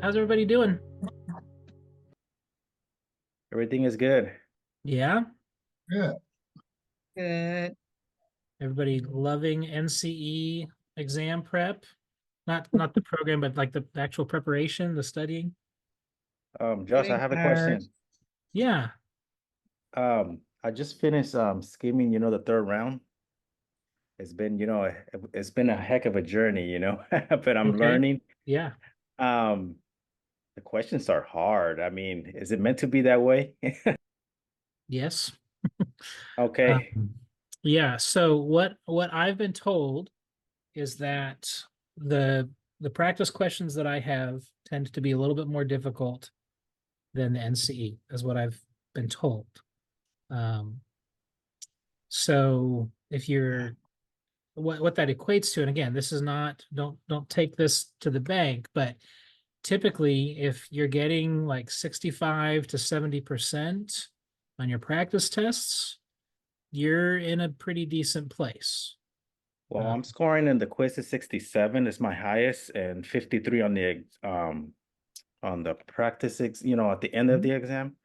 How's everybody doing? Everything is good. Yeah, Good. Good. everybody loving NCE exam prep. Not the program, but like the actual preparation, the studying. Josh, I have a question. Yeah. I just finished skimming, the third round. It's been, it's been a heck of a journey, but I'm Okay. learning. Yeah. The questions are hard. I mean, is it meant to be that way? Yes. Okay. Yeah. So what I've been told is that the practice questions that I have tend to be a little bit more difficult than the NCE, is what I've been told. So if you're what that equates to, and again, this is not, don't take this to the bank, but typically if you're getting like 65 to 70% on your practice tests, you're in a pretty decent place. Well, I'm scoring in the quiz is 67 is my highest, and 53 on the practice, at the end of the exam.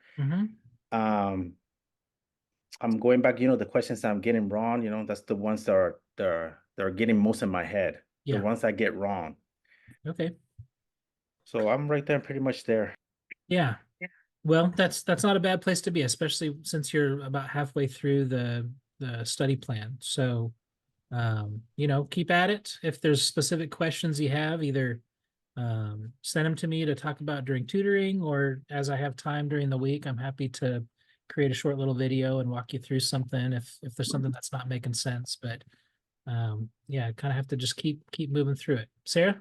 I'm going back, the questions I'm getting wrong, that's the ones that are getting most in my head. Yeah. The ones I get wrong. Okay. So I'm right there, pretty much there. Yeah. Well, that's not a bad place to be, especially since you're about halfway through the study plan. So, keep at it. If there's specific questions you have, either send them to me to talk about during tutoring, or as I have time during the week, I'm happy to create a short little video and walk you through something if there's something that's not making sense. But yeah, kind of have to just keep moving through it. Sarah?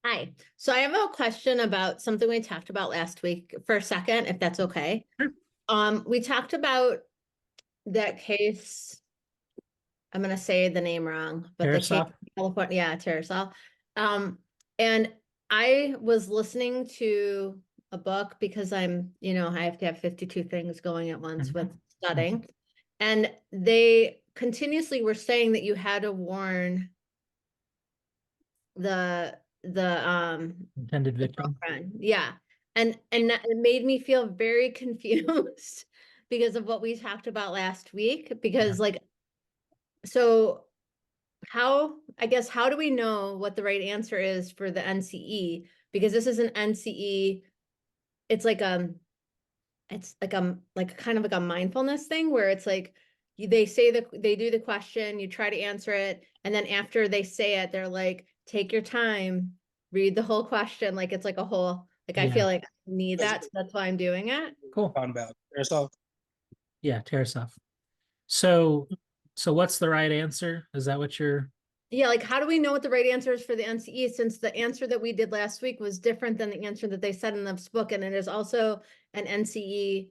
Hi. So I have a question about something we talked about last week for a second, if that's okay. Sure. We talked about that case. I'm going to say the name wrong, but the case in California, yeah, Terasol. And I was listening to a book because I have to have 52 things going at once with studying. And they continuously were saying that you had to warn the Intended victim. girlfriend. Yeah. And that, it made me feel very confused because of what we talked about last week, because so how do we know what the right answer is for the NCE? Because this is an NCE, it's like kind of like a mindfulness thing where it's like they say that they do the question, you try to answer it, and then after they say it, they're like, take your time, read the whole question. Like it's like a whole, I feel like I need that, so that's why I'm doing it. Cool. On about yourself. Yeah, Terasol. So what's the right answer? Is that what you're? Yeah, like how do we know what the right answer is for the NCE, since the answer that we did last week was different than the answer that they said in this book, and it is also an NCE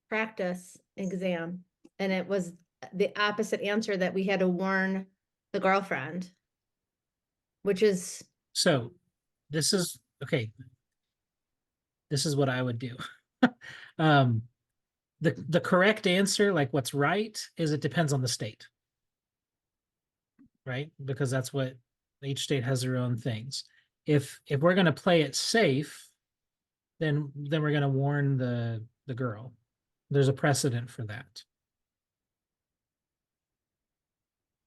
practice exam, and it was the opposite answer that we had to warn the girlfriend, which is So this is okay. This is what I would do. The correct answer, like what's right, is it depends on the state. Right? Because that's what each state has their own things. If we're going to play it safe, then we're going to warn the girl. There's a precedent for that.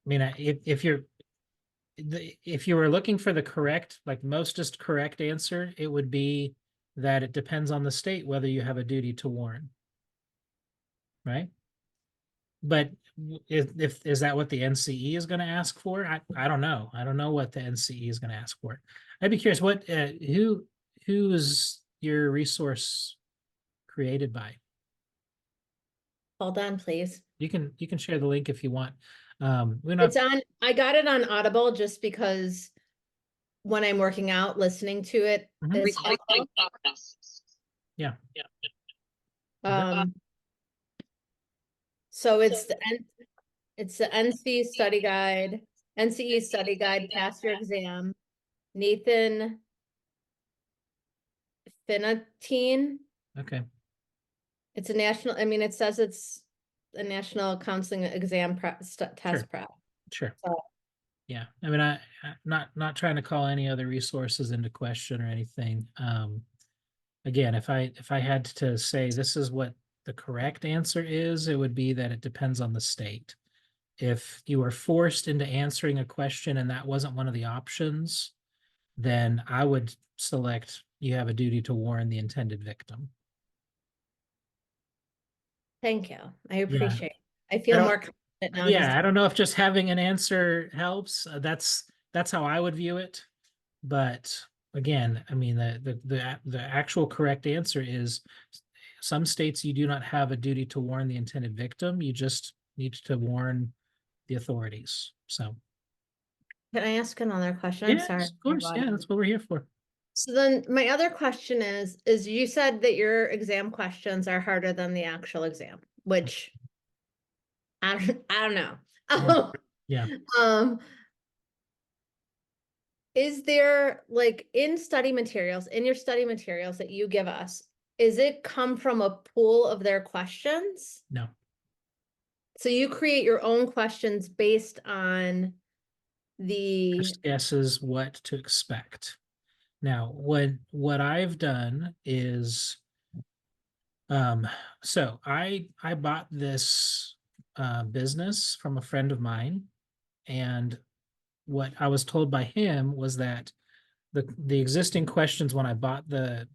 I mean, if you were looking for the correct, like mostest correct answer, it would be that it depends on the state whether you have a duty to warn. Right? But is that what the NCE is going to ask for? I don't know. I don't know what the NCE is going to ask for. I'd be curious, what who is your resource created by? hold on, please. You can share the link if you want. It's on, I got it on Audible just because when I'm working out, listening to it is helpful. Yeah. So it's the NCE study guide, NCE study guide, pass your exam. Nathan Finatine. Okay. It's a national, I mean, it says it's a national counseling exam prep test prep. Sure. So Yeah, I mean, not trying to call any other resources into question or anything. Again, if I had to say this is what the correct answer is, it would be that it depends on the state. If you were forced into answering a question and that wasn't one of the options, then I would select you have a duty to warn the intended victim. Thank you. I Yeah. appreciate it. I feel don't- more confident now. Yeah, just- I don't know if just having an answer helps. That's how I would view it. But again, I mean, the actual correct answer is some states you do not have a duty to warn the intended victim. You just need to warn the authorities. So Can I ask another question? I'm yes, sorry. of course, yeah, that's what we're here for. So then my other question is you said that your exam questions are harder than the actual exam, which I don't know. Yeah. Is there like in your study materials that you give us, is it come from a pool of their questions? No. So you create your own questions based on the, First guess is what to expect. Now, what I've done is, so I bought this business from a friend of mine, and what I was told by him was that the existing questions when I bought the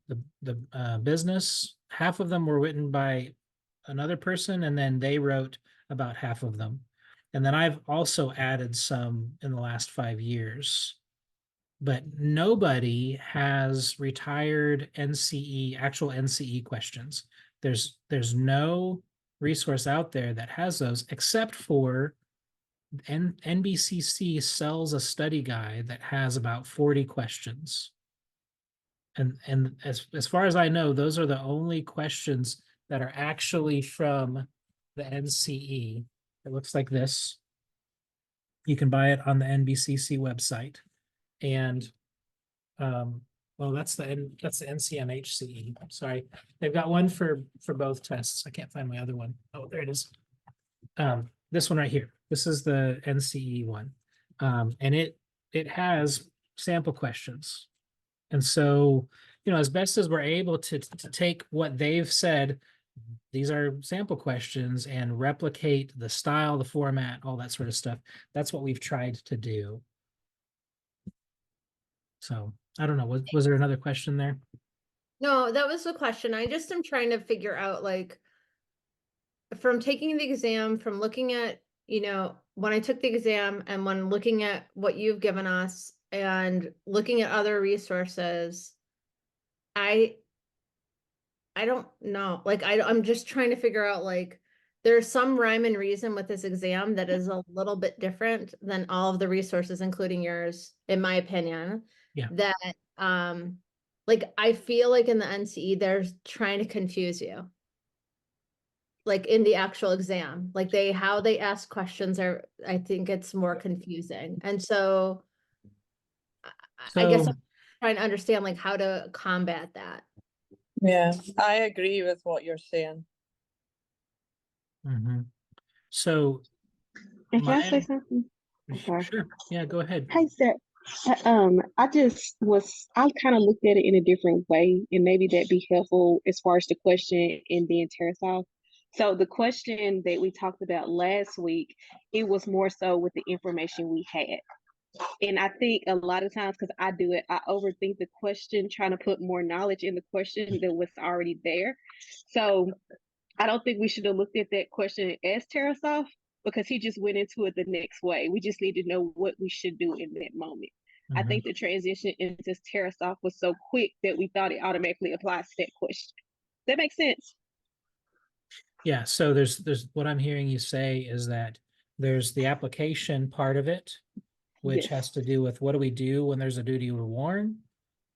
business, half of them were written by another person, and then they wrote about half of them. And then I've also added some in the last 5 years. But nobody has retired NCE, actual NCE questions. There's no resource out there that has those except for NBCC sells a study guide that has about 40 questions. And as far as I know, those are the only questions that are actually from the NCE. It looks like this. You can buy it on the NBCC website. And well, that's the NCMHCE. Sorry, they've got one for both tests. I can't find my other one. Oh, there it is. This one right here. This is the NCE one, and it has sample questions. And so, as best as we're able to take what they've said, these are sample questions, and replicate the style, the format, all that sort of stuff. That's what we've tried to do. So I don't know. Was there another question there? no, that was the question. I just am trying to figure out like from taking the exam, from looking at, when I took the exam and when looking at what you've given us and looking at other resources, I don't know. Like, I'm just trying to figure out like, there's some rhyme and reason with this exam that is a little bit different than all of the resources, including yours, in my opinion. Yeah. That, like, I feel like in the NCE, they're trying to confuse you. Like in the actual exam, like how they ask questions I think it's more confusing. And so I guess I'm trying to understand like how to combat that. Yeah, I agree with what you're saying. So And can I say something? sure, yeah, go ahead. Hey, sir. I kind of looked at it in a different way, and maybe that'd be helpful as far as the question and then tear us off. So the question that we talked about last week, it was more so with the information we had. And I think a lot of times, because I do it, I overthink the question, trying to put more knowledge in the question than what's already there. So I don't think we should have looked at that question as tear us off, because he just went into it the next way. We just need to know what we should do in that moment. I think the transition into tear us off was so quick that we thought it automatically applies to that question. That makes sense. Yeah, so there's what I'm hearing you say is that there's the application part of it, which has to do with what do we do when there's a duty to warn,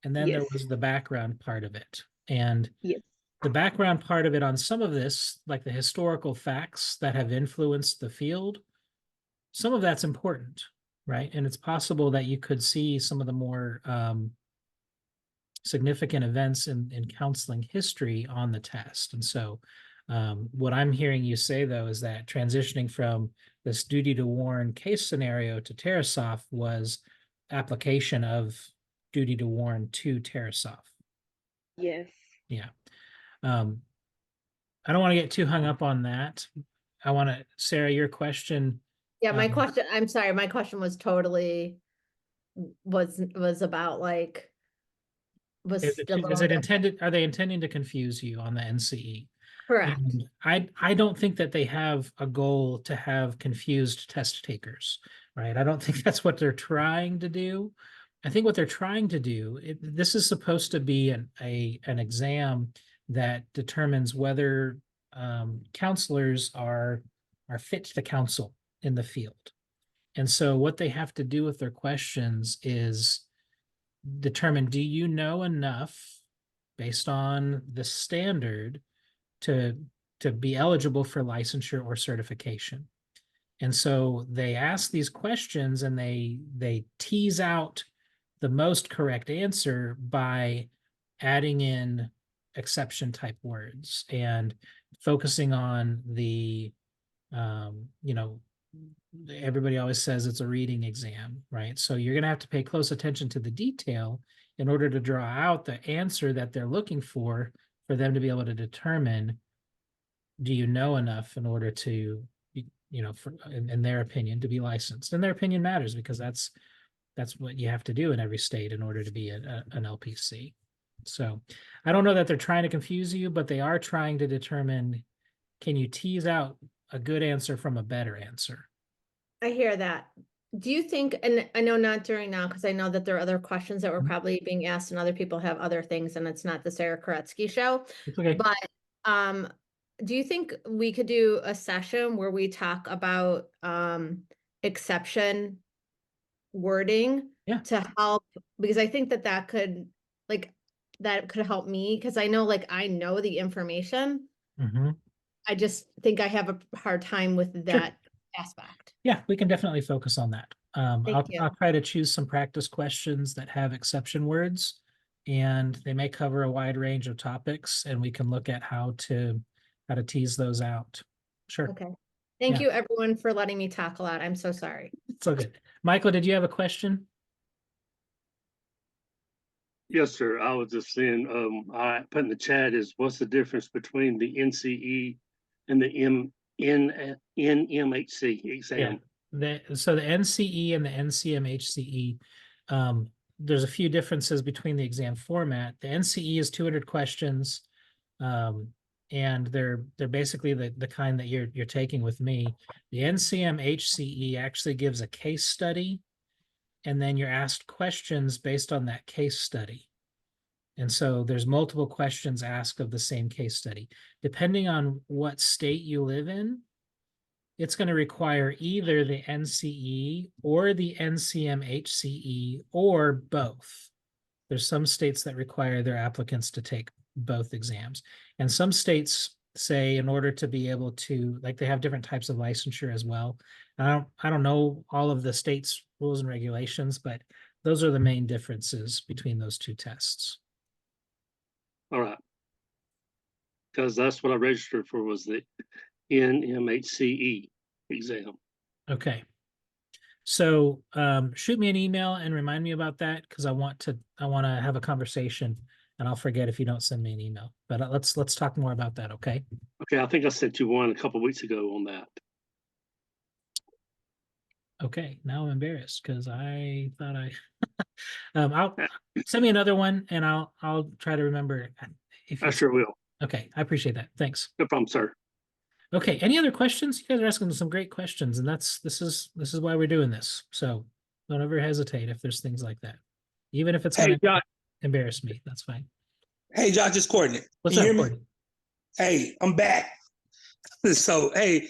and then there was the background part of it. And the background part of it on some of this, like the historical facts that have influenced the field, some of that's important, right? And it's possible that you could see some of the more significant events in counseling history on the test. And so what I'm hearing you say, though, is that transitioning from this duty to warn case scenario to Tarasoff was application of duty to warn to Tarasoff. Yes. Yeah. I don't want to get too hung up on that. I want to, Sarah, your question. Yeah, my Um, question, I'm sorry, my question was totally, was about like, was Is a it little bit intended, are they intending to confuse you on the NCE? correct. And I don't think that they have a goal to have confused test takers, right? I don't think that's what they're trying to do. I think what they're trying to do, this is supposed to be an exam that determines whether counselors are fit to counsel in the field. And so what they have to do with their questions is determine, do you know enough based on the standard to be eligible for licensure or certification? And so they ask these questions and they tease out the most correct answer by adding in exception type words and focusing on the you know, everybody always says it's a reading exam, right? So you're going to have to pay close attention to the detail in order to draw out the answer that they're looking for them to be able to determine, do you know enough in order to, you know, in their opinion, to be licensed. And their opinion matters because that's what you have to do in every state in order to be an LPC. So I don't know that they're trying to confuse you, but they are trying to determine, can you tease out a good answer from a better answer? I hear that. Do you think, and I know not during now, because I know that there are other questions that were Mhm. probably being asked and other people have other things and it's not the Sarah Koretsky show. It's okay. But do you think we could do a session where we talk about exception wording Yeah. to help? Because I think that could help me, because I know I know the information. Mhm. I just think I have a hard time with that aspect. Yeah, we can definitely focus on that. Thank you. I'll try to choose some practice questions that have exception words, and they may cover a wide range of topics, and we can look at how to tease those out. Sure. Okay. Thank Yeah. you, everyone, for letting me talk a lot. I'm so sorry. It's all good. Michael, did you have a question? Yes, sir. I was just saying, I put in the chat is what's the difference between the NCE and the NMHC exam? So the NCE and the NCMHCE, there's a few differences between the exam format. The NCE is 200 questions, and they're basically the kind that you're taking with me. The NCMHCE actually gives a case study, and then you're asked questions based on that case study. And so there's multiple questions asked of the same case study. Depending on what state you live in, it's going to require either the NCE or the NCMHCE or both. There's some states that require their applicants to take both exams. And some states say in order to be able to, they have different types of licensure as well. I don't know all of the states' rules and regulations, but those are the main differences between those two tests. All right. Because that's what I registered for, was the NMHCE exam. Okay. So shoot me an email and remind me about that, because I want to have a conversation, and I'll forget if you don't send me an email. But let's talk more about that, okay? Okay, I think I sent you one a couple of weeks ago on that. Okay, now I'm embarrassed because I thought I'll send me another one, and I'll try to remember if I sure will. Okay, I appreciate that. Thanks. No problem, sir. Okay, any other questions? You guys are asking some great questions, and this is why we're doing this. So don't ever hesitate if there's things like that. Even if it's gonna embarrass me, that's fine. Hey, Josh, it's Courtney. What's Can up, you hear me? Courtney? Hey, I'm back. So, hey,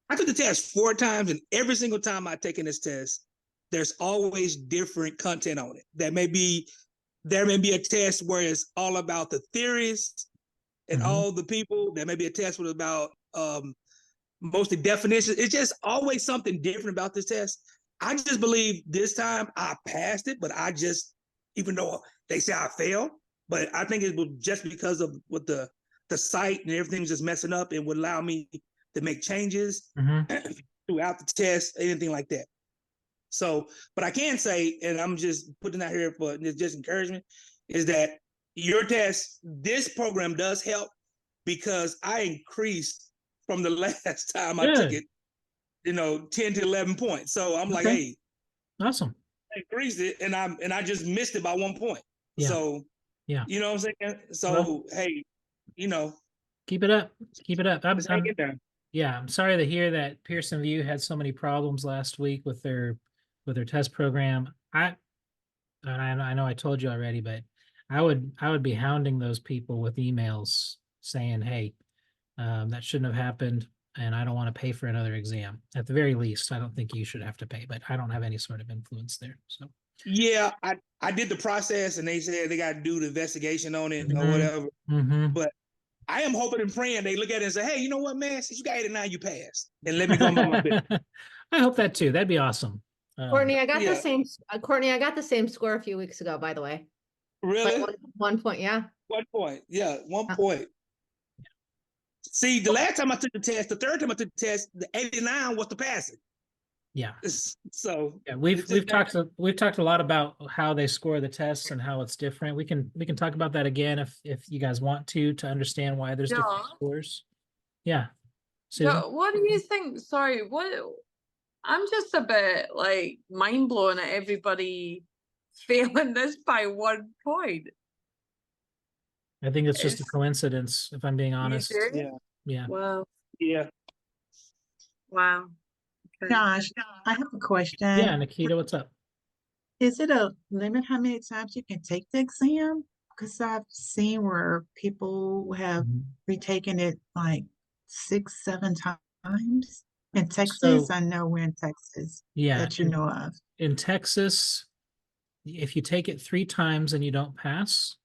I took the test 4 times, and every single time I've taken this test, there's always different content on it. There may be a test where it's all about the theories and all the people. There may be a test with about mostly definitions. It's just always something different about this test. I just believe this time I passed it, but even though they say I failed, but I think it was just because of what the the site and everything was just messing up and would allow me to make changes throughout the test, anything like that. So, but I can say, and I'm just putting out here for just encouragement, is that your test, this program does help because I increased from the last time I took Good. it, 10 to 11 points. So I'm like, Okay. hey, Awesome. I increased it and I just missed it by 1 point. Yeah. So, Yeah. you know what I'm saying? So, Well, hey, keep it up. Keep it up. just hang in there. Yeah, I'm sorry to hear that Pearson VUE had so many problems last week with their test program. I know I told you already, but I would be hounding those people with emails saying, hey, that shouldn't have happened, and I don't want to pay for another exam. At the very least, I don't think you should have to pay, but I don't have any sort of influence there. So Yeah, I did the process and they said they got to do the investigation on it or whatever. But I am hoping and praying they look at it and say, hey, you know what, man? Since you got 89, you passed. And let me go about my business. I hope that too. That'd be awesome. Courtney, I got yeah. the same. Courtney, I got the same score a few weeks ago. By the way, Really? like 1 point. Yeah. 1 point. Yeah, 1 point. See, the last time I took the test, the third time I took the test, the 89 was the passing. Yeah. So yeah, we've talked a lot about how they score the tests and how it's different. We can talk about that again if you guys want to understand why there's different scores. Yeah. Susan? What do you think? Sorry, I'm just a bit like mind blown at everybody failing this by 1 point. I think it's just a coincidence, if I'm being honest. Yeah. Yeah. Wow. Yeah. Wow. Okay. Josh, I have a question. Yeah, Nikita, what's up? Is it a limit how many times you can take the exam? Because I've seen where people have retaken it like 6, 7 times. In Texas, I know we're in Texas. Yeah. That you know of. In Texas, if you take it 3 times and you don't pass,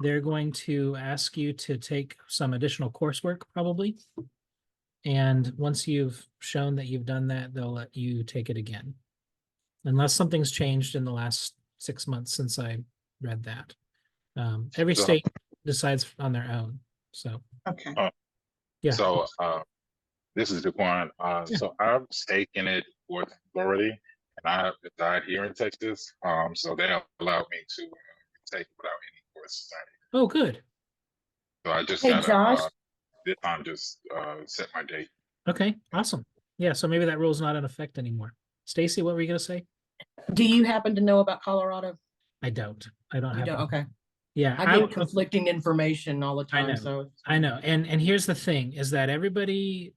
they're going to ask you to take some additional coursework, probably. And once you've shown that you've done that, they'll let you take it again. Unless something's changed in the last 6 months since I read that. Every state decides on their own. So, okay. Yeah. So, this is Daquan. So I've taken it for authority, and I reside here in Texas. So they allowed me to take it without any courses. Oh, good. So I just Hey, got Josh. this time just set my date. Okay, awesome. Yeah, so maybe that rule's not in effect anymore. Stacy, what were you gonna say? Do you happen to know about Colorado? I don't. I don't You have. don't? Okay. Yeah, I get conflicting information all the time. know. So I know. And here's the thing is that everybody,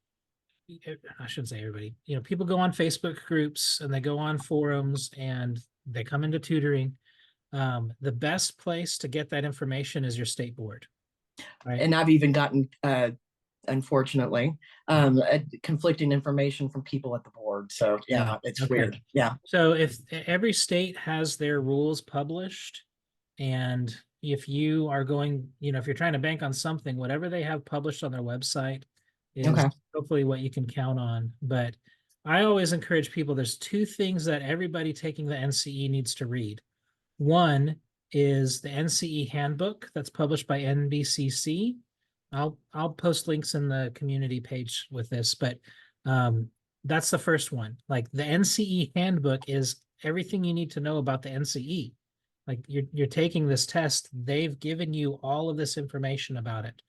I shouldn't say everybody, people go on Facebook groups and they go on forums and they come into tutoring. The best place to get that information is your state board. Right. and I've even gotten unfortunately conflicting information from people at the board. So yeah, it's Okay. weird. Yeah. So if every state has their rules published, and if you are going, if you're trying to bank on something, whatever they have published on their website is Okay. hopefully what you can count on. But I always encourage people, there's 2 things that everybody taking the NCE needs to read. One is the NCE handbook that's published by NBCC. I'll post links in the community page with this, but that's the first one. Like the NCE handbook is everything you need to know about the NCE. Like you're taking this test, they've given you all of this information about it.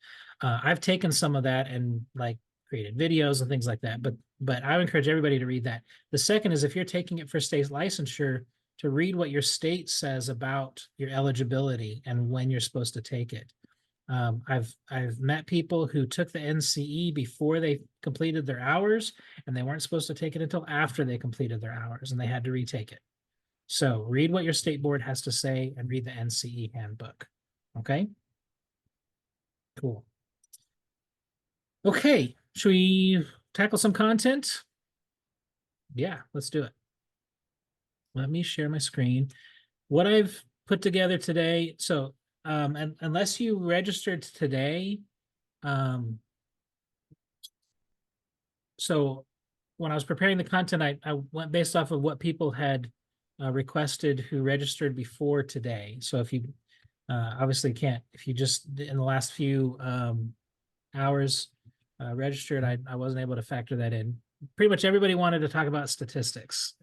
I've taken some of that and like created videos and things like that, but I would encourage everybody to read that. The second is if you're taking it for state licensure, to read what your state says about your eligibility and when you're supposed to take it. I've met people who took the NCE before they completed their hours, and they weren't supposed to take it until after they completed their hours, and they had to retake it. So read what your state board has to say and read the NCE handbook. Okay. Cool. Okay, should we tackle some content? Yeah, let's do it. Let me share my screen. What I've put together today, so and unless you registered today, so when I was preparing the content, I went based off of what people had requested who registered before today. So if you obviously can't, if you just in the last few hours registered. I wasn't able to factor that in. Pretty much everybody wanted to talk about statistics.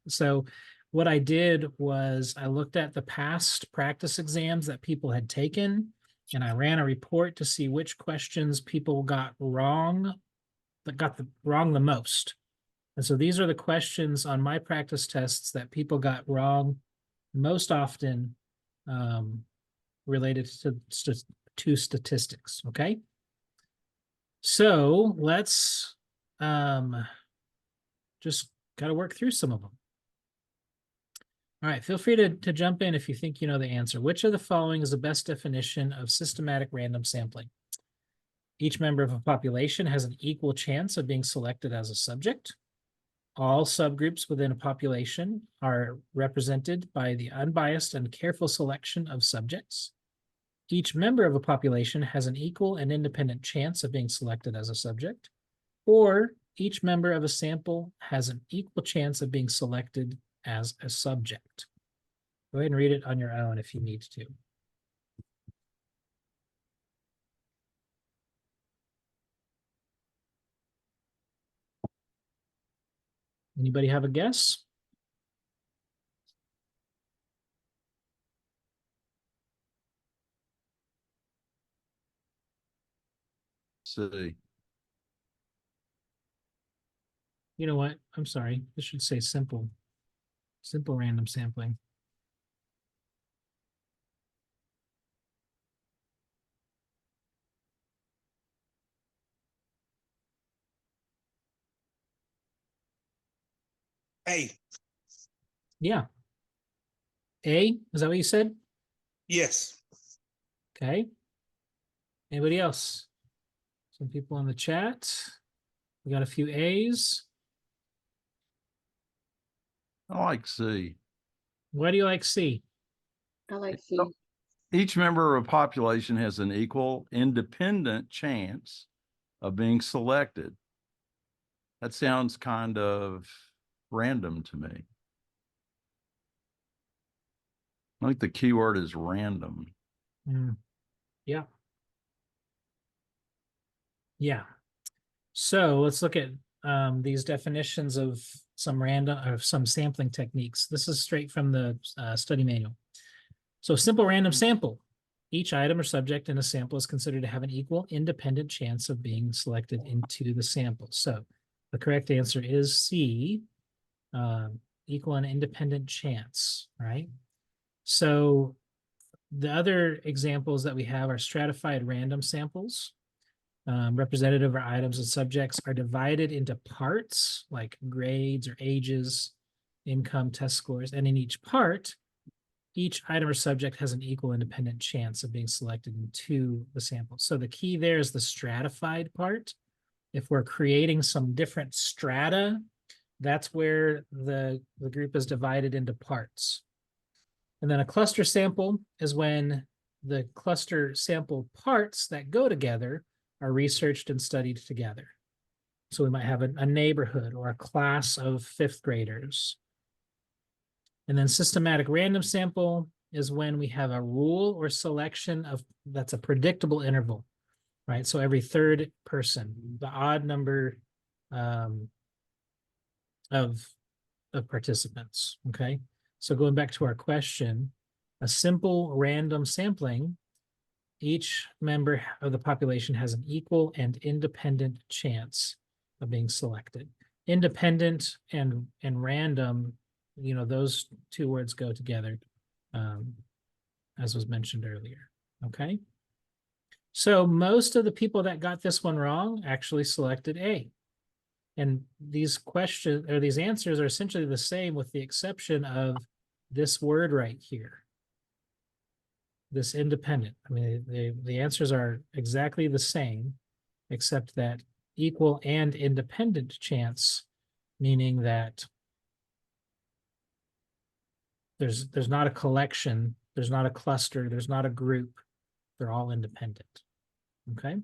So what I did was I looked at the past practice exams that people had taken, and I ran a report to see which questions people got wrong, that got wrong the most. And so these are the questions on my practice tests that people got wrong most often related to statistics, okay? So let's just gotta work through some of them. All right, feel free to jump in if you think you know the answer. Which of the following is the best definition of systematic random sampling? Each member of a population has an equal chance of being selected as a subject. All subgroups within a population are represented by the unbiased and careful selection of subjects. Each member of a population has an equal and independent chance of being selected as a subject. Or each member of a sample has an equal chance of being selected as a subject. Go ahead and read it on your own if you need to. Anybody have a guess? See. You know what? I'm sorry. This should say simple. Simple random sampling. A. Yeah. A, is that what you said? Yes. Okay. Anybody else? Some people in the chat. We got a few A's. I like C. Why do you like C? I like C. Each member of a population has an equal, independent chance of being selected. That sounds kind of random to me. I think the key word is random. Yeah. Yeah. So let's look at these definitions of some random or some sampling techniques. This is straight from the study manual. So simple random sample. Each item or subject in a sample is considered to have an equal independent chance of being selected into the sample. So the correct answer is C, equal and independent chance, right? So the other examples that we have are stratified random samples. Representative or items and subjects are divided into parts like grades or ages, income, test scores, and in each part, each item or subject has an equal independent chance of being selected into the sample. So the key there is the stratified part. If we're creating some different strata, that's where the group is divided into parts. And then a cluster sample is when the cluster sample parts that go together are researched and studied together. So we might have a neighborhood or a class of fifth graders. And then systematic random sample is when we have a rule or selection of that's a predictable interval, right? So every third person, the odd number of participants, okay? So going back to our question, a simple random sampling, each member of the population has an equal and independent chance of being selected. Independent and random, you know, those two words go together, as was mentioned earlier, okay? So most of the people that got this one wrong actually selected A. And these questions or these answers are essentially the same with the exception of this word right here. This independent. I mean, the answers are exactly the same, except that equal and independent chance, meaning that there's not a collection, there's not a cluster, there's not a group. They're all independent. Okay.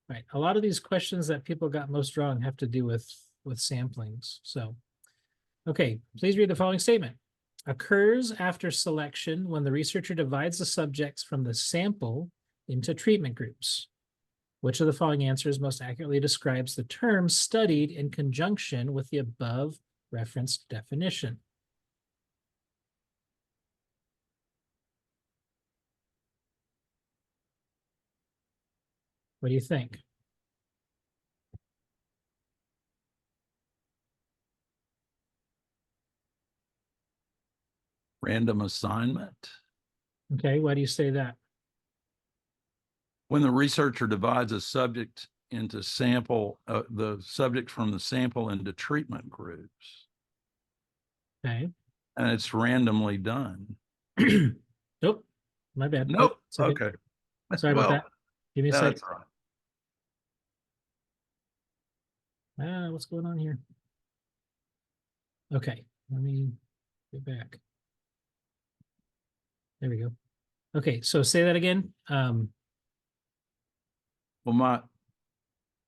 Right. A lot of these questions that people got most wrong have to do with samplings. So, okay, please read the following statement. Occurs after selection when the researcher divides the subjects from the sample into treatment groups. Which of the following answers most accurately describes the term studied in conjunction with the above referenced definition? What do you think? Random assignment. Okay, why do you say that? When the researcher divides a subject into the subject from the sample into treatment groups. Okay. And it's randomly done. Nope, my bad. Nope. It's okay. Okay. Sorry about Well, that. Give me a that's second. right. What's going on here? Okay, let me get back. There we go. Okay, so say that again. Well,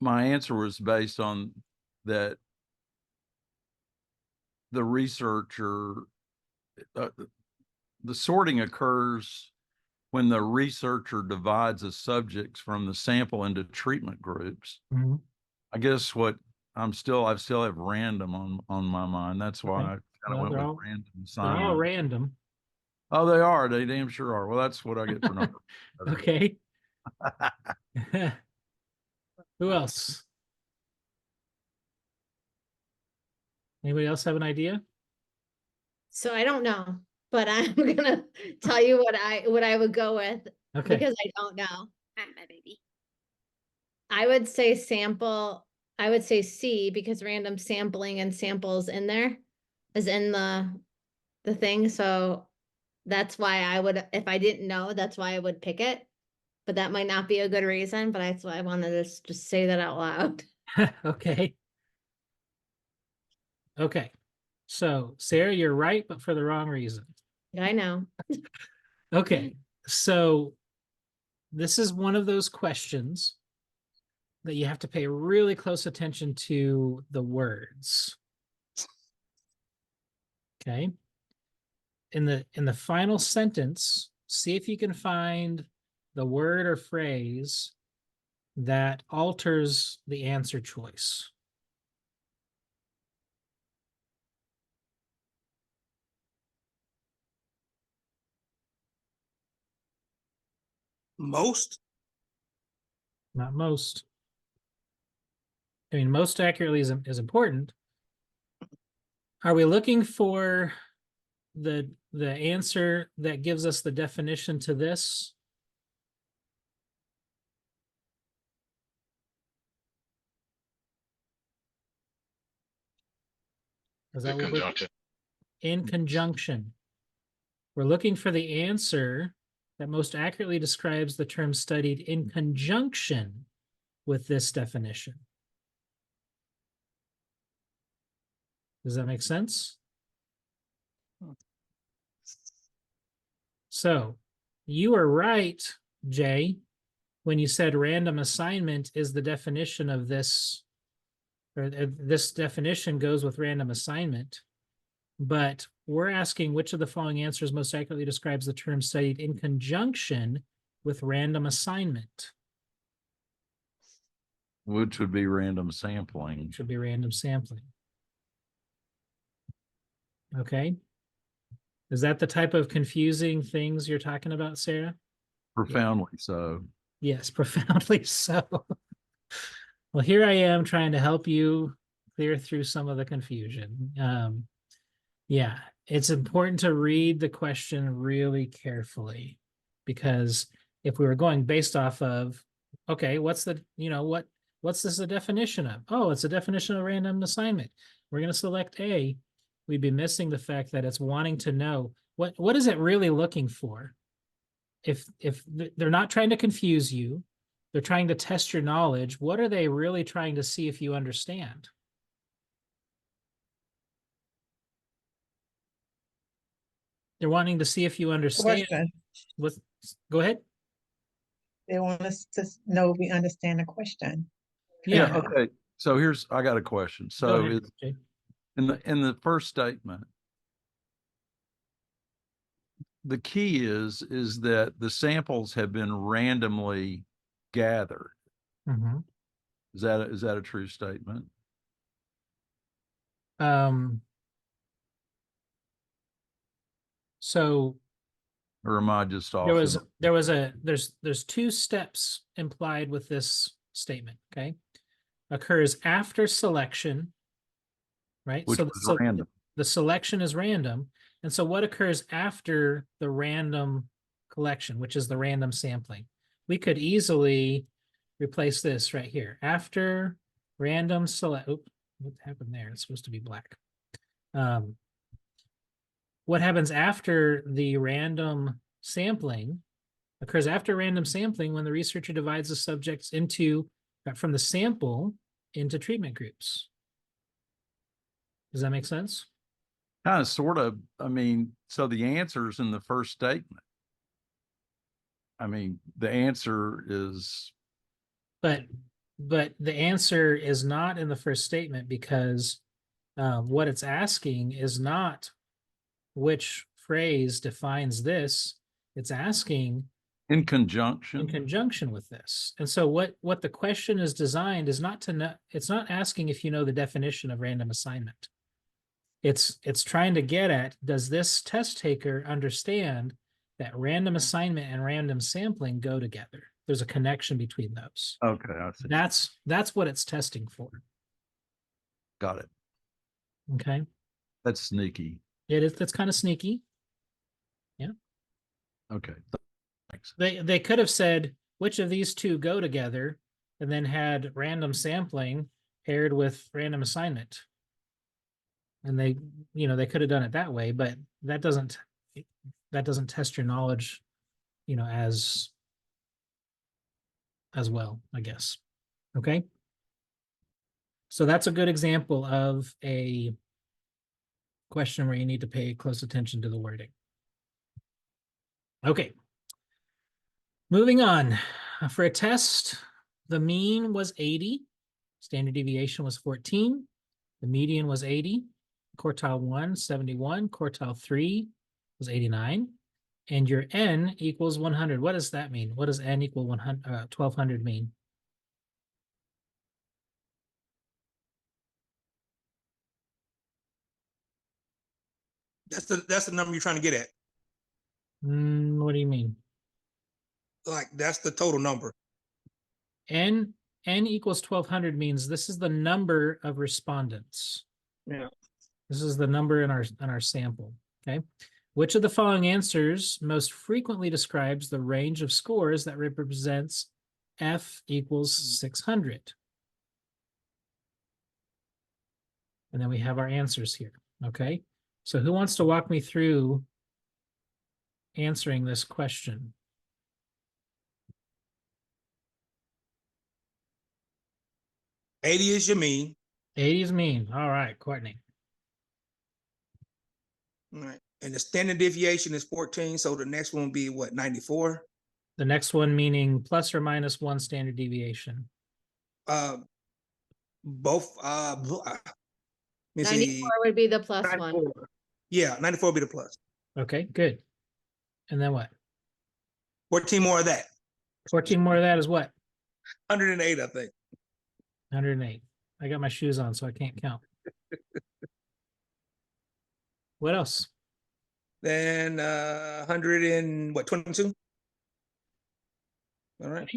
my answer was based on that the researcher, the sorting occurs when the researcher divides the subjects from the sample into treatment groups. Mhm. I guess I still have random on my mind. That's why I kind of went with random They're all assignment. random. Oh, they are. They damn sure are. Well, that's what I get for number. Okay. Who else? Anybody else have an idea? So I don't know, but I'm gonna tell you what I would go with Okay. because I don't know. I'm my baby. I would say sample. I would say C because random sampling and samples in there is in the thing. So that's why I would, if I didn't know, that's why I would pick it. But that might not be a good reason, but that's why I wanted to just say that out loud. Okay. Okay. So Sarah, you're right, but for the wrong reason. I know. Okay. So this is one of those questions that you have to pay really close attention to the words. Okay. In the final sentence, see if you can find the word or phrase that alters the answer choice. Most? Not most. I mean, most accurately is important. Are we looking for the answer that gives us the definition to this? Is that what Conjunction. in conjunction? We're looking for the answer that most accurately describes the term studied in conjunction with this definition. Does that make sense? So you are right, Jay, when you said random assignment is the definition of this, or this definition goes with random assignment. But we're asking which of the following answers most accurately describes the term studied in conjunction with random assignment? Which would be random sampling. Should be random sampling. Okay. Is that the type of confusing things you're talking about, Sarah? Profoundly so. Yes, profoundly so. Well, here I am trying to help you clear through some of the confusion. Yeah, it's important to read the question really carefully, because if we were going based off of, okay, what's the, what's this a definition of? Oh, it's a definition of random assignment. We're going to select A. We'd be missing the fact that it's wanting to know what is it really looking for? If they're not trying to confuse you, they're trying to test your knowledge. What are they really trying to see if you understand? They're wanting to see if you understand. Question. Go ahead. They want us to know if we understand the question. Yeah. Okay. So I got a question. So ahead, it's Jay. in the first statement, the key is that the samples have been randomly gathered. Mhm. Is that a true statement? So Or am I just off? there's two steps implied with this statement, okay? Occurs after selection, right? Which So was random. the selection is random. And so what occurs after the random collection, which is the random sampling? We could easily replace this right here. After random select, oop, what happened there? It's supposed to be black. What happens after the random sampling occurs after random sampling when the researcher divides the subjects from the sample into treatment groups. Does that make sense? Kind of, sort of. I mean, so the answer's in the first statement. I mean, the answer is. But the answer is not in the first statement because what it's asking is not which phrase defines this. It's asking In conjunction with this. And so what the question is designed is not to know, it's not asking if you know the definition of random assignment. It's trying to get at, does this test taker understand that random assignment and random sampling go together? There's a connection between those. Okay, I see. That's what it's testing for. Got it. Okay. That's sneaky. It is, that's kind of sneaky. Yeah. Okay. Thanks. They could have said which of these two go together and then had random sampling paired with random assignment. And they could have done it that way, but that doesn't test your knowledge, as well, I guess. Okay. So that's a good example of a question where you need to pay close attention to the wording. Okay. Moving on. For a test, the mean was 80, standard deviation was 14, the median was 80, quartile 1, 71, quartile 3 was 89, and your n equals 100. What does that mean? What does n equal 1200 mean? That's the number you're trying to get at. What do you mean? Like, that's the total number. N equals 1200 means this is the number of respondents. Yeah. This is the number in our sample. Okay. Which of the following answers most frequently describes the range of scores that represents F equals 600? And then we have our answers here. Okay. So who wants to walk me through answering this question? $80 is your mean. 80 is mean. All right, Courtney. All right. And the standard deviation is 14. So the next one will be what, 94? The next one meaning plus or minus 1 standard deviation. Both. 94 would be the plus 94. one. Yeah, 94 would be the plus. Okay, good. And then what? 14 more of that. 14 more of that is what? 108, I think. 108. I got my shoes on, so I can't count. What else? Then 122. All right.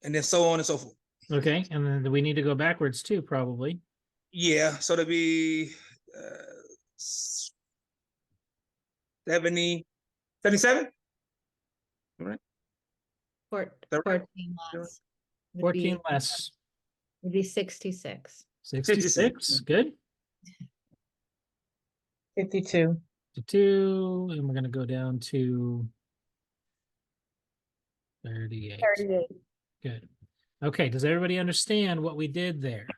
And then so on and so forth. Okay, and then we need to go backwards too, probably. Yeah, so to be 77. All right. 14 less. 14 less. Would be 66. 66, good. 52. 52, and we're going to go down to 38. 38. Good. Okay, does everybody understand what we did there?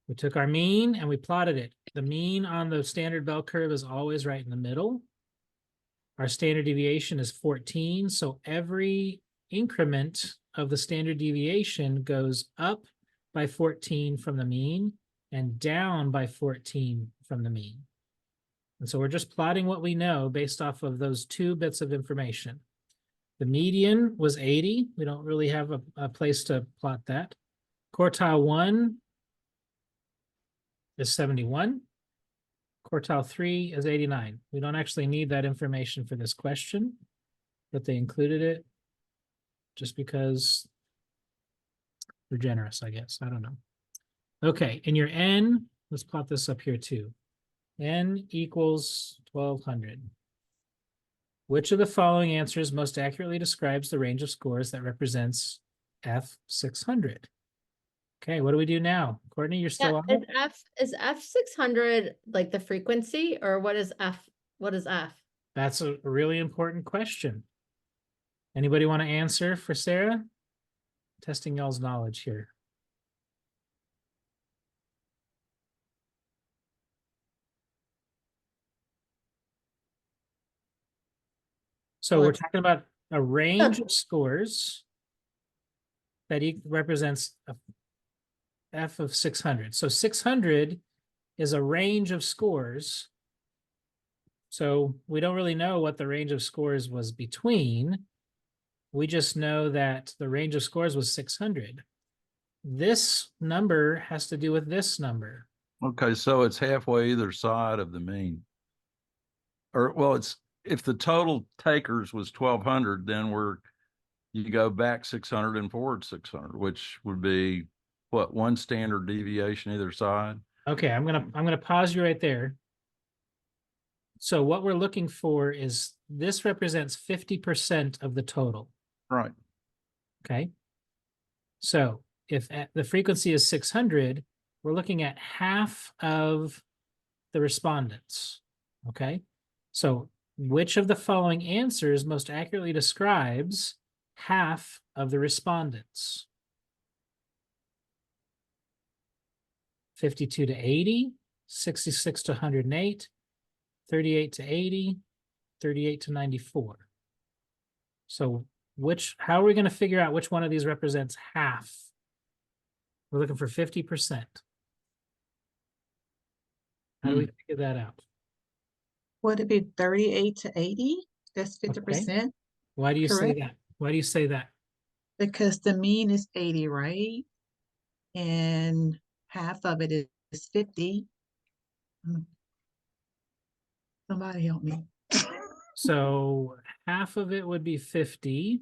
We took our mean and we plotted it. The mean on the standard bell curve is always right in the middle. Our standard deviation is 14, so every increment of the standard deviation goes up by 14 from the mean and down by 14 from the mean. And so we're just plotting what we know based off of those two bits of information. The median was 80. We don't really have a place to plot that. Quartile 1 is 71. Quartile 3 is 89. We don't actually need that information for this question, but they included it just because they're generous, I guess. I don't know. Okay, and your N, let's plot this up here too. N equals 1200. Which of the following answers most accurately describes the range of scores that represents F600? Okay, what do we do now? Courtney, you're still on? Is F600 like the frequency, or what is F? What is F? That's a really important question. Anybody want to answer for Sarah? Testing y'all's knowledge here. So we're talking about a range of scores that represents a F of 600. So 600 is a range of scores. So we don't really know what the range of scores was between. We just know that the range of scores was 600. This number has to do with this number. Okay, so it's halfway either side of the mean. Or, well, it's, if the total takers was 1200, then you go back 600 and forward 600, which would be what, one standard deviation either side? Okay, I'm gonna pause you right there. So what we're looking for is this represents 50% of the total. Right. Okay. So if the frequency is 600, we're looking at half of the respondents. Okay. So which of the following answers most accurately describes half of the respondents? 52 to 80, 66 to 108, 38 to 80, 38 to 94. So how are we going to figure out which one of these represents half? We're looking for 50%. How do we figure that out? Would it be 38 to 80? That's 50%. Why do you say correct? that? Why do you say that? Because the mean is 80, right? And half of it is 50. Somebody help me. So half of it would be 50.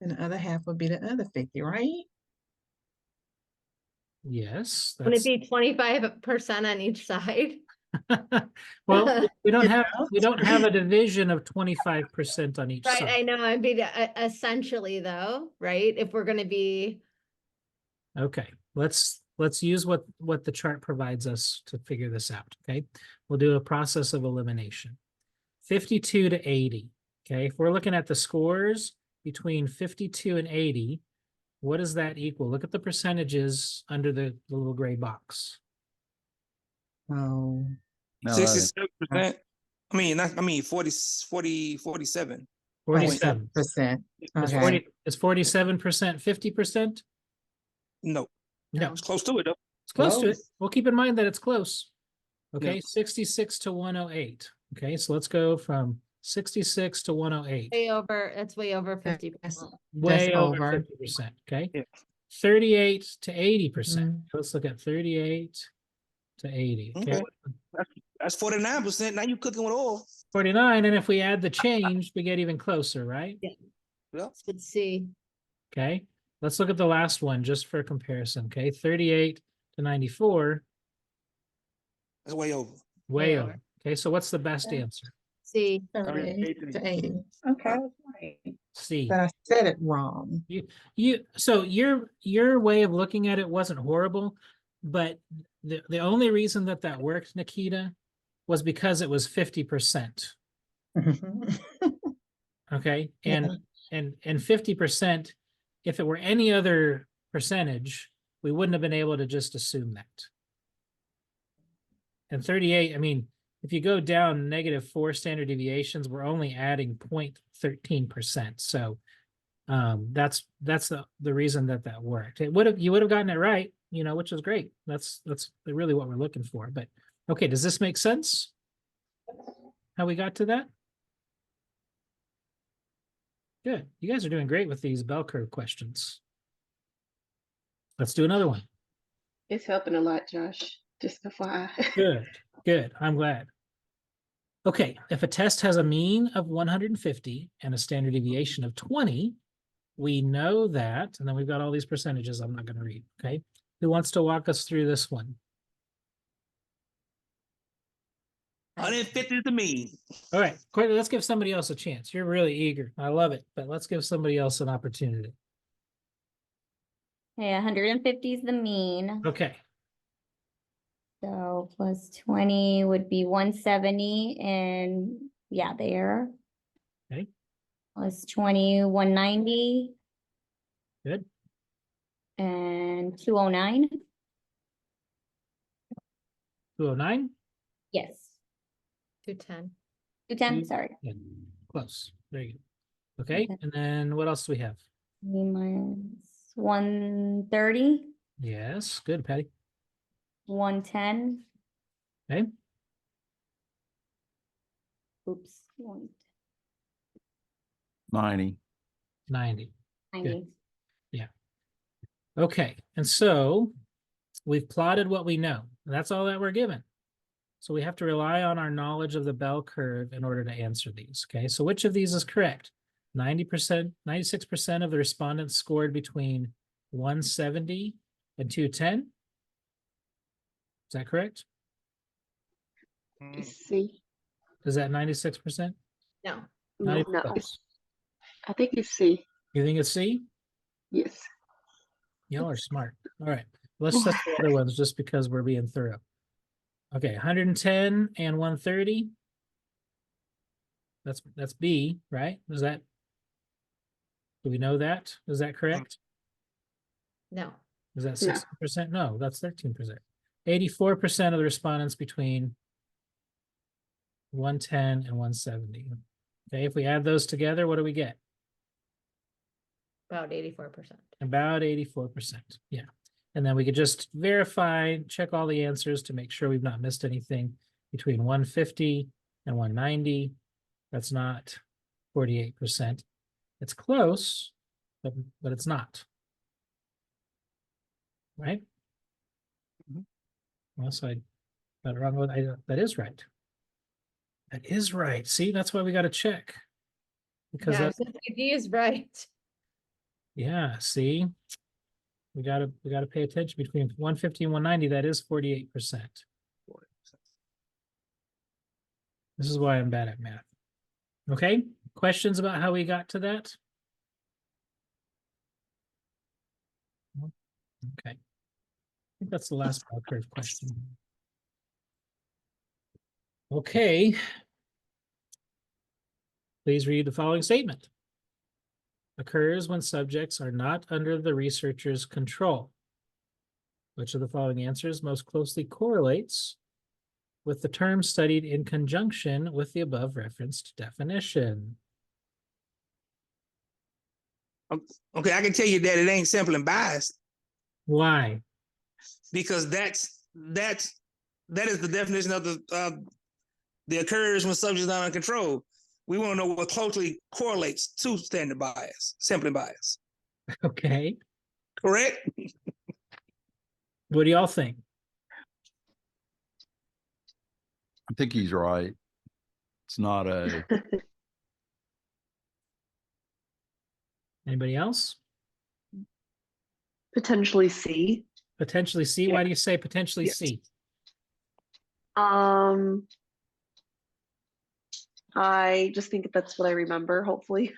And the other half would be the other 50, right? Yes. Would it be 25% on each side? Well, we don't have a division of 25% on each Right, side. I know. I'd be essentially though, right? If we're going to be Okay, let's use what the chart provides us to figure this out. Okay, we'll do a process of elimination. 52 to 80. Okay, if we're looking at the scores between 52 and 80, what does that equal? Look at the percentages under the little gray box. Oh, 67%. I mean 47. 47%. Okay. Is 47% 50%? No, No, it's close to it though. it's close to it. Well, keep in mind that it's close. Okay, Yeah. 66 to 108. Okay, so let's go from 66 to 108. way over, it's way over That's- 50%. Way that's over over. 50%. Okay, Yeah. 38 to 80%. Mhm. Let's look at 38 to 80. Okay, Okay. That's 49%. Now you cooking with oil. 49. And if we add the change, we get even closer, right? Yeah. Let's see. Okay, let's look at the last one just for comparison. Okay, 38 to 94, That's way over. way Way over. over. Okay, so what's the best answer? See, 38 to 80. Okay, I was right. C. But I said it wrong. So your way of looking at it wasn't horrible, but the only reason that worked, Nikita, was because it was 50%. Okay, and 50%, if it were any other percentage, we wouldn't have been able to just assume that. And 38, I mean, if you go down -4 standard deviations, we're only adding 0.13%. So that's the reason that worked. You would have gotten it right, which is great. That's really what we're looking for. But Okay, does this make sense? How we got to that? Good. You guys are doing great with these bell curve questions. Let's do another one. It's helping a lot, Josh. Just FYI. Good, good. I'm glad. Okay, if a test has a mean of 150 and a standard deviation of 20, we know that, and then we've got all these percentages I'm not going to read, okay? Who wants to walk us through this one? 150 is the mean. All right, quickly, let's give somebody else a chance. You're really eager. I love it, but let's give somebody else an opportunity. Okay, 150 is the mean. Okay, So plus 20 would be 170, and yeah, there. okay, Plus 20, 190, good. and 209. 209? Yes, 210. 210, sorry. Good. Close. Very good. Okay, Okay. and then what else do we have? Minus 130, Yes, good, Patty. 110. Okay, Oops, 90. 90. 190. Okay, and so we've plotted what we know. And that's all that we're given. So we have to rely on our knowledge of the bell curve in order to answer these. Okay, so which of these is correct? 90%, 96% of the respondents scored between 170 and 210. Is that correct? C. Is that 96%? No. Not No, even no. close. I think it's C. You think it's C? Yes. Y'all are smart. All right, let's test the other ones just because we're being thorough. Okay, 110 and 130. That's B, right? Is that, do we know that? Is that correct? No. Is that No. 60%? No, that's 13%. 84% of the respondents between 110 and 170. Okay, if we add those together, what do we get? About 84%. About 84%. Yeah. And then we could just verify, check all the answers to make sure we've not missed anything between 150 and 190. That's not 48%. It's close, but it's not. Right? Unless I got it wrong. That is right. That is right. See, that's why we got to check. Because Yeah, that's, D is right. yeah, see, we gotta pay attention between 150 and 190. That is 48%. This is why I'm bad at math. Okay, questions about how we got to that? Okay, I think that's the last bell curve question. Okay. Please read the following statement. Occurs when subjects are not under the researcher's control. Which of the following answers most closely correlates with the term studied in conjunction with the above referenced definition? Okay, I can tell you that it ain't simple and biased Why? because that is the definition of the occurs when subjects are not under control. We want to know what closely correlates to standard bias, sampling bias. Okay, Correct? what do y'all think? I think he's right. It's not a, Anybody else? Potentially C. Potentially C. Why do you say potentially Yes. C? I just think that's what I remember, hopefully.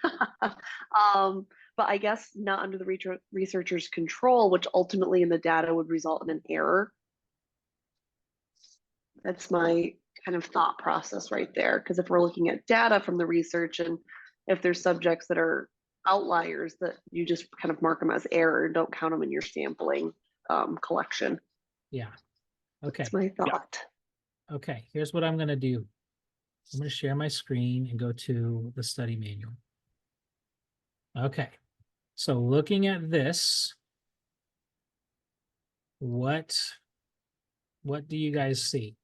But I guess not under the researcher's control, which ultimately in the data would result in an error. That's my kind of thought process right there. Because if we're looking at data from the research and if there's subjects that are outliers, that you just kind of mark them as error, don't count them in your sampling collection. Yeah. Okay. That's my thought. Okay, here's what I'm going to do. I'm going to share my screen and go to the study manual. Okay, so looking at this, what do you guys see?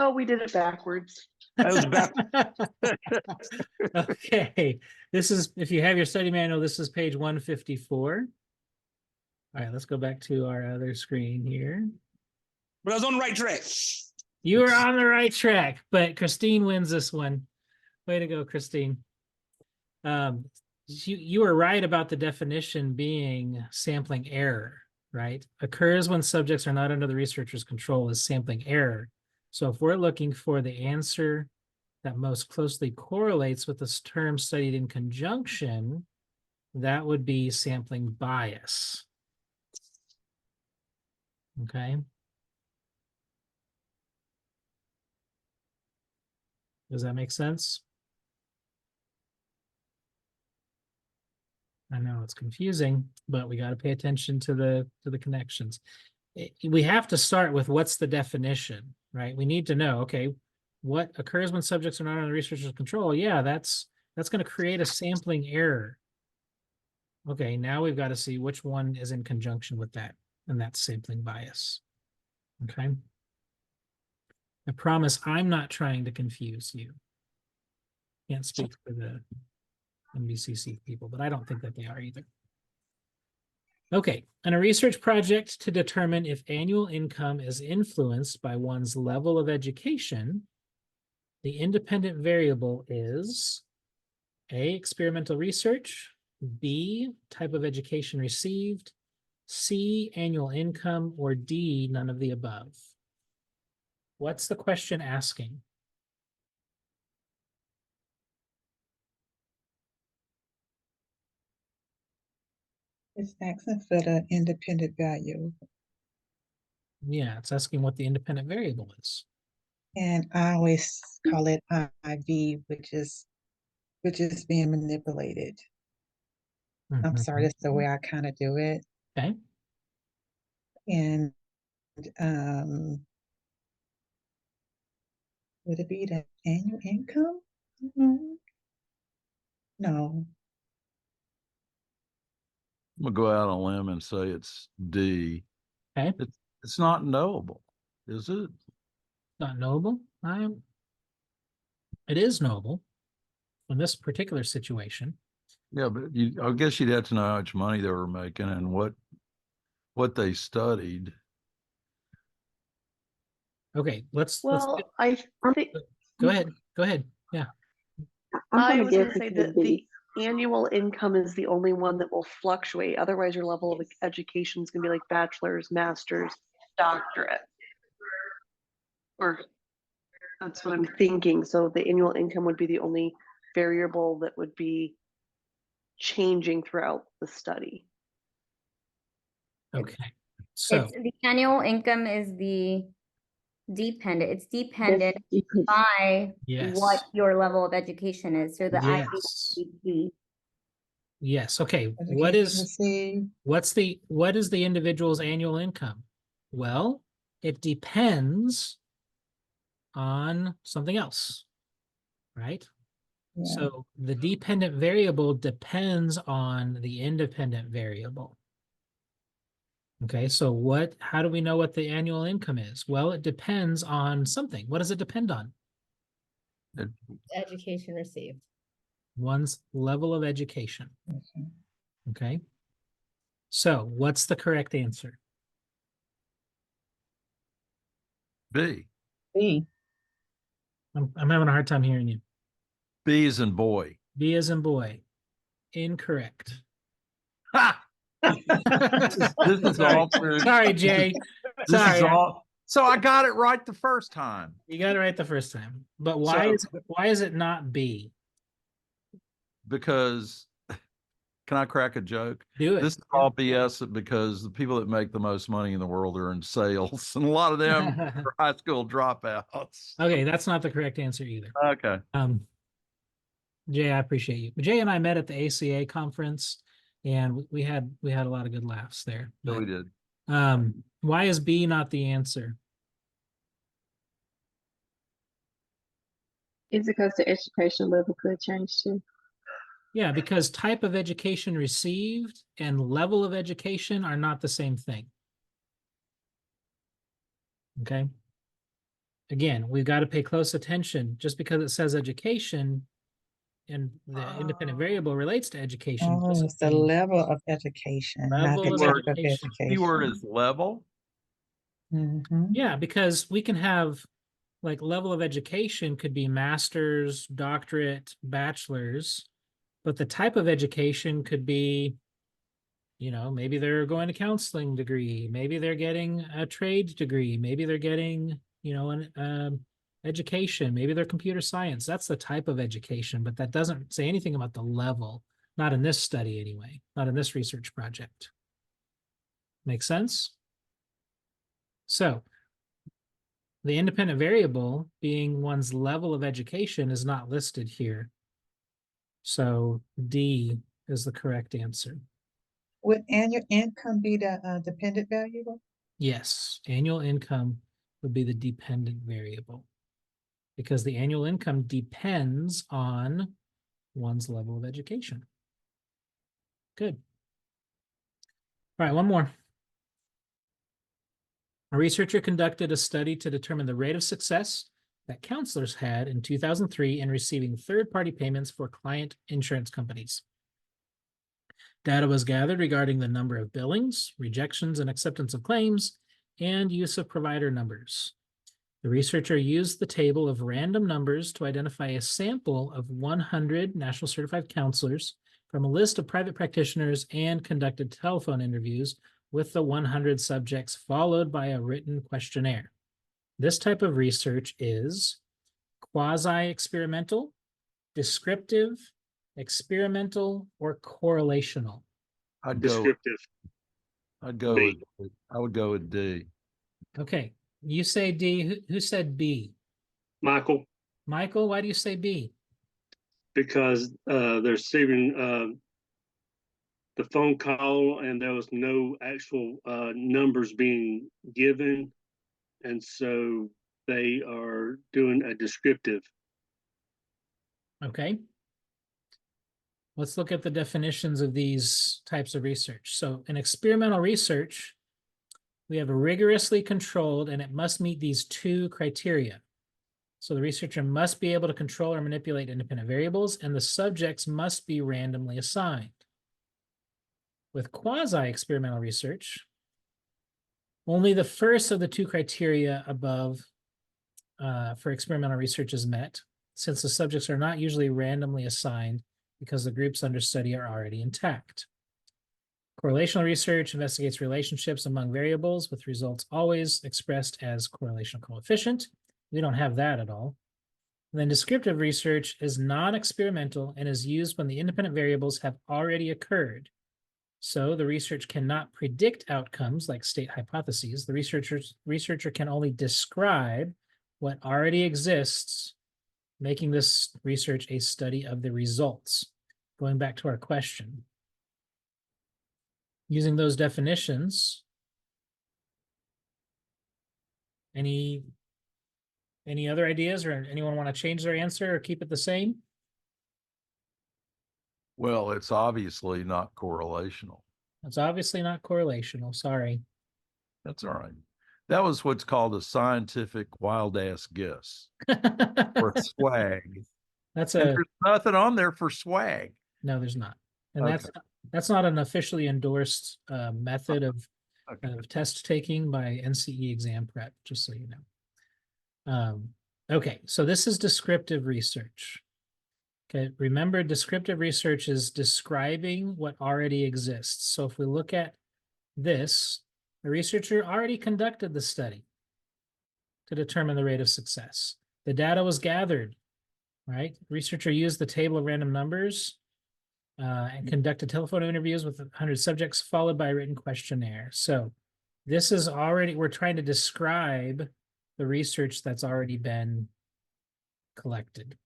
Oh, we did it backwards. That was back. Okay, this is, if you have your study manual, this is page 154. All right, let's go back to our other screen here. But I was on the right track. You are on the right track, but Christine wins this one. Way to go, Christine. You were right about the definition being sampling error, right? Occurs when subjects are not under the researcher's control is sampling error. So if we're looking for the answer that most closely correlates with this term studied in conjunction, that would be sampling bias. Okay. Does that make sense? I know it's confusing, but we got to pay attention to the connections. We have to start with what's the definition, right? We need to know, okay, what occurs when subjects are not under the researcher's control? Yeah, that's going to create a sampling error. Okay, now we've got to see which one is in conjunction with that, and that's sampling bias. Okay. I promise I'm not trying to confuse you. Can't speak for the NBCC people, but I don't think that they are either. Okay, in a research project to determine if annual income is influenced by one's level of education, the independent variable is A, experimental research, B, type of education received, C, annual income, or D, none of the above. What's the question asking? It's asking for the independent value. Yeah, it's asking what the independent variable is. And I always call it IV, which is being manipulated. I'm sorry, that's the way I kind of do it. Okay. And would it be the annual income? No. I'm gonna go out on a limb and say it's D. Okay. It's not knowable, is it? Not knowable. It is knowable in this particular situation. Yeah, but I guess you'd have to know how much money they were making and what they studied. Okay, let's I think go ahead. Go ahead. Yeah. I was going to say that the annual income is the only one that will fluctuate. Otherwise, your level of education is going to be like bachelor's, master's, doctorate. Or that's what I'm thinking. So the annual income would be the only variable that would be changing throughout the study. Okay. So It's the annual income is the dependent. It's dependent by what your level of education is. So the IB. Yes. Okay. What is the individual's annual income? Well, it depends on something else, right? Yeah. So the dependent variable depends on the independent variable. Okay, so how do we know what the annual income is? Well, it depends on something. What does it depend on? Education received. One's level of education. Okay. So what's the correct answer? B. B. I'm having a hard time hearing you. B as in boy. B as in boy. Incorrect. Ha! This is all sorry, Jay. Sorry. So I got it right the first time. You got it right the first time. But why is it not B? Because can I crack a joke? Do it. This is all BS because the people that make the most money in the world are in sales, and a lot of them are high school dropouts. Okay, that's not the correct answer either. Okay. Jay, I appreciate you. Jay and I met at the ACA conference, and we had a lot of good laughs there. But, we did. Why is B not the answer? Is it because the education level could change too? Yeah, because type of education received and level of education are not the same thing. Okay. again, we've got to pay close attention. Just because it says education and the independent variable relates to education. Oh, doesn't it's the mean level of education, not level the of type of education. Keyword education. is level. Mhm. Yeah, because we can have like level of education could be master's, doctorate, bachelor's, but the type of education could be, maybe they're going to counseling degree, maybe they're getting a trade degree, maybe they're getting, an education, maybe they're computer science. That's the type of education, but that doesn't say anything about the level, not in this study anyway, not in this research project. Make sense? So the independent variable being one's level of education is not listed here. So D is the correct answer. Would annual income be the dependent variable? Yes, annual income would be the dependent variable because the annual income depends on one's level of education. Good. All right, one more. A researcher conducted a study to determine the rate of success that counselors had in 2003 in receiving third-party payments for client insurance companies. Data was gathered regarding the number of billings, rejections, and acceptance of claims, and use of provider numbers. The researcher used the table of random numbers to identify a sample of 100 national certified counselors from a list of private practitioners and conducted telephone interviews with the 100 subjects, followed by a written questionnaire. This type of research is quasi-experimental, descriptive, experimental, or correlational. I'd Descriptive. go B. with, I would go with D. Okay, you say D. Who said B? Michael, Michael, why do you say B? because they're receiving the phone call and there was no actual numbers being given. And so they are doing a descriptive. Okay. Let's look at the definitions of these types of research. So in experimental research, we have a rigorously controlled and it must meet these two criteria. So the researcher must be able to control or manipulate independent variables and the subjects must be randomly assigned. With quasi-experimental research, only the first of the two criteria above for experimental research is met, since the subjects are not usually randomly assigned because the groups under study are already intact. Correlational research investigates relationships among variables with results always expressed as correlation coefficient. We don't have that at all. And then descriptive research is non-experimental and is used when the independent variables have already occurred. So the research cannot predict outcomes like state hypotheses. The researcher can only describe what already exists, making this research a study of the results. Going back to our question. Using those definitions, any other ideas or anyone want to change their answer or keep it the same? Well, it's obviously not correlational. It's obviously not correlational, sorry. That's all right. That was what's called a scientific wild ass guess or swag. That's and there's nothing on there for swag. No, there's not. And Okay. that's not an officially endorsed method of test taking by NCEExamPrep, just so you know. Okay, so this is descriptive research. Okay, remember descriptive research is describing what already exists. So if we look at this, the researcher already conducted the study to determine the rate of success. The data was gathered, right? The researcher used the table of random numbers and conducted telephone interviews with 100 subjects, followed by a written questionnaire. So this is already, we're trying to describe the research that's already been collected.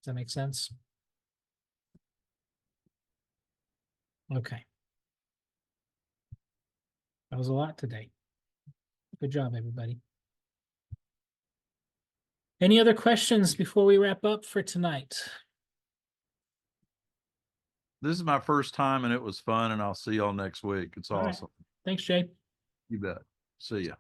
Does that make sense? Okay. That was a lot today. Good job, everybody. Any other questions before we wrap up for tonight? This is my first time and it was fun, and I'll see y'all next week. It's All right. awesome. Thanks, Jay. You bet. See ya.